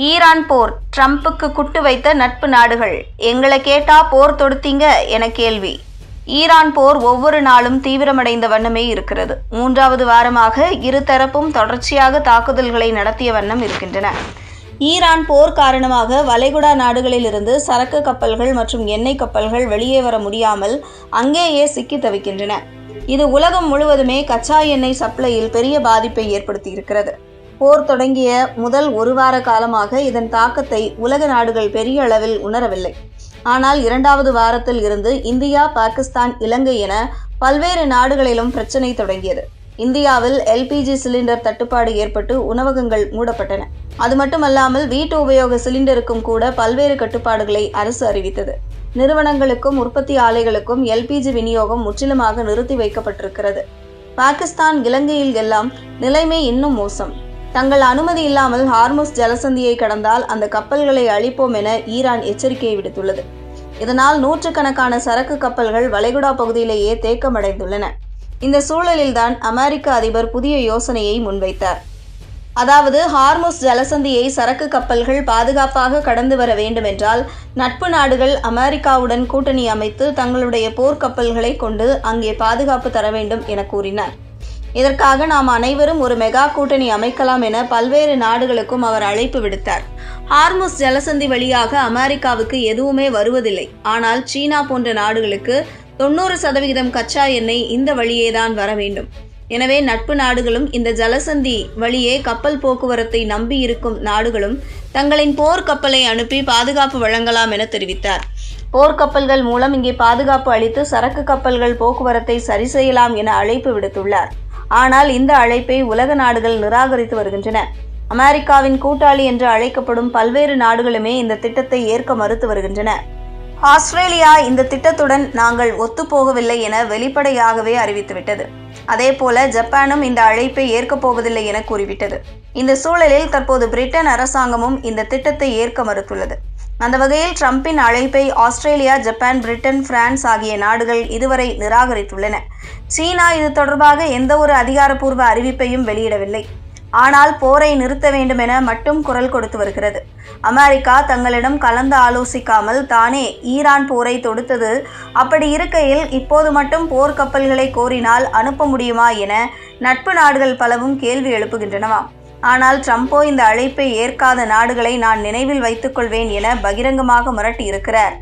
Iran போர், ட்ரம்புக்கு good வைத்த நட்பு நாடுகள். எங்களை கேட்டா போர் தொடுத்தீங்க என கேள்வி. ஈரான் போர் ஒவ்வொரு நாளும் தீவிரமடைந்த வண்ணமே இருக்கிறது. 3வது வாரமாக இருதரப்பும் தொடர்ச்சியாக தாக்குதல்களை நடத்திய வண்ணம் இருக்கின்றன. ஈரான் போர் காரணமாக வளைகுடா நாடுகளிலிருந்து சரக்கு கப்பல்கள் மற்றும் எண்ணெய் கப்பல்கள் வெளியே வர முடியாமல் அங்கேயே சிக்கி தவிக்கின்றன. இது உலகம் முழுவதுமே கச்சா எண்ணெய் சப்ளையில் பெரிய பாதிப்பை ஏற்படுத்தியிருக்கிறது. போர் தொடங்கிய முதல் ஒரு வார காலமாக இதன் தாக்கத்தை உலக நாடுகள் பெரிய அளவில் உணரவில்லை. ஆனால் 2வது வாரத்தில் இருந்து இந்தியா, பாகிஸ்தான், இலங்கை என பல்வேறு நாடுகளிலும் பிரச்சினை தொடங்கியது. இந்தியாவில் LPG சிலிண்டர் தட்டுப்பாடு ஏற்பட்டு உணவகங்கள் மூடப்பட்டன. அது மட்டுமல்லாமல் வீட்டு உபயோக சிலிண்டருக்கும் கூட பல்வேறு கட்டுப்பாடுகளை அரசு அறிவித்தது. நிறுவனங்களுக்கும் உற்பத்தி ஆலைகளுக்கும் LPG விநியோகம் முற்றிலுமாக நிறுத்தி வைக்கப்பட்டிருக்கிறது. பாகிஸ்தான், இலங்கையில் எல்லாம் நிலைமை இன்னும் மோசம். தங்கள் அனுமதி இல்லாமல் ஹார்முஸ் ஜலசந்தியை கடந்தால் அந்த கப்பல்களை அழிப்போம் என ஈரான் எச்சரிக்கை விடுத்துள்ளது. இதனால் நூற்றுக்கணக்கான சரக்கு கப்பல்கள் வளைகுடா பகுதியிலேயே தேக்கமடைந்துள்ளன. இந்த சூழலில்தான் அமெரிக்க அதிபர் புதிய யோசனையை முன்வைத்தார். அதாவது, ஹார்முஸ் ஜலசந்தியை சரக்கு கப்பல்கள் பாதுகாப்பாக கடந்து வர வேண்டுமென்றால் நட்பு நாடுகள் அமெரிக்காவுடன் கூட்டணி அமைத்து தங்களுடைய போர்க்கப்பல்களை கொண்டு அங்கே பாதுகாப்பு தர வேண்டும் என கூறினார். இதற்காக நாம் அனைவரும் ஒரு மெகா கூட்டணி அமைக்கலாம் என பல்வேறு நாடுகளுக்கும் அவர் அழைப்பு விடுத்தார். ஹார்முஸ் ஜலசந்தி வழியாக அமெரிக்காவுக்கு எதுவுமே வருவதில்லை. ஆனால் சீனா போன்ற நாடுகளுக்கு 90% கச்சா எண்ணெய் இந்த வழியேதான் வர வேண்டும். எனவே நட்பு நாடுகளும் இந்த ஜலசந்தி வழியே கப்பல் போக்குவரத்தை நம்பி இருக்கும் நாடுகளும் தங்களின் போர்க்கப்பலை அனுப்பி பாதுகாப்பு வழங்கலாம் என தெரிவித்தார். போர்க்கப்பல்கள் மூலம் இங்கே பாதுகாப்பு அளித்து சரக்கு கப்பல்கள் போக்குவரத்தை சரி செய்யலாம் என அழைப்பு விடுத்துள்ளார். ஆனால் இந்த அழைப்பை உலக நாடுகள் நிராகரித்து வருகின்றன. அமெரிக்காவின் கூட்டாளி என்று அழைக்கப்படும் பல்வேறு நாடுகளுமே இந்த திட்டத்தை ஏற்க மறுத்து வருகின்றன. ஆஸ்திரேலியா இந்த திட்டத்துடன் நாங்கள் ஒத்துப்போகவில்லை என வெளிப்படையாகவே அறிவித்துவிட்டது. அதேபோல ஜப்பானும் இந்த அழைப்பை ஏற்கப் போவதில்லை என கூறிவிட்டது. இந்த சூழலில் தற்போது பிரிட்டன் அரசாங்கமும் இந்த திட்டத்தை ஏற்க மறுத்துள்ளது. அந்த வகையில் ட்ரம்பின் அழைப்பை ஆஸ்திரேலியா, ஜப்பான், பிரிட்டன், பிரான்ஸ் ஆகிய நாடுகள் இதுவரை நிராகரித்துள்ளன. சீனா இது தொடர்பாக எந்த ஒரு அதிகாரப்பூர்வ அறிவிப்பையும் வெளியிடவில்லை. ஆனால் போரை நிறுத்த வேண்டும் என மட்டும் குரல் கொடுத்து வருகிறது. அமெரிக்கா தங்களிடம் கலந்து ஆலோசிக்காமல் தானே ஈரான் போரை தொடுத்தது. அப்படி இருக்கையில் இப்போது மட்டும் போர்க்கப்பல்களை கோரினால் அனுப்ப முடியுமா என நட்பு நாடுகள் பலவும் கேள்வி எழுப்புகின்றனவாம். ஆனால் ட்ரம்போ இந்த அழைப்பை ஏற்காத நாடுகளை நான் நினைவில் வைத்துக் கொள்வேன் என பகிரங்கமாக மிரட்டி இருக்கிறார்.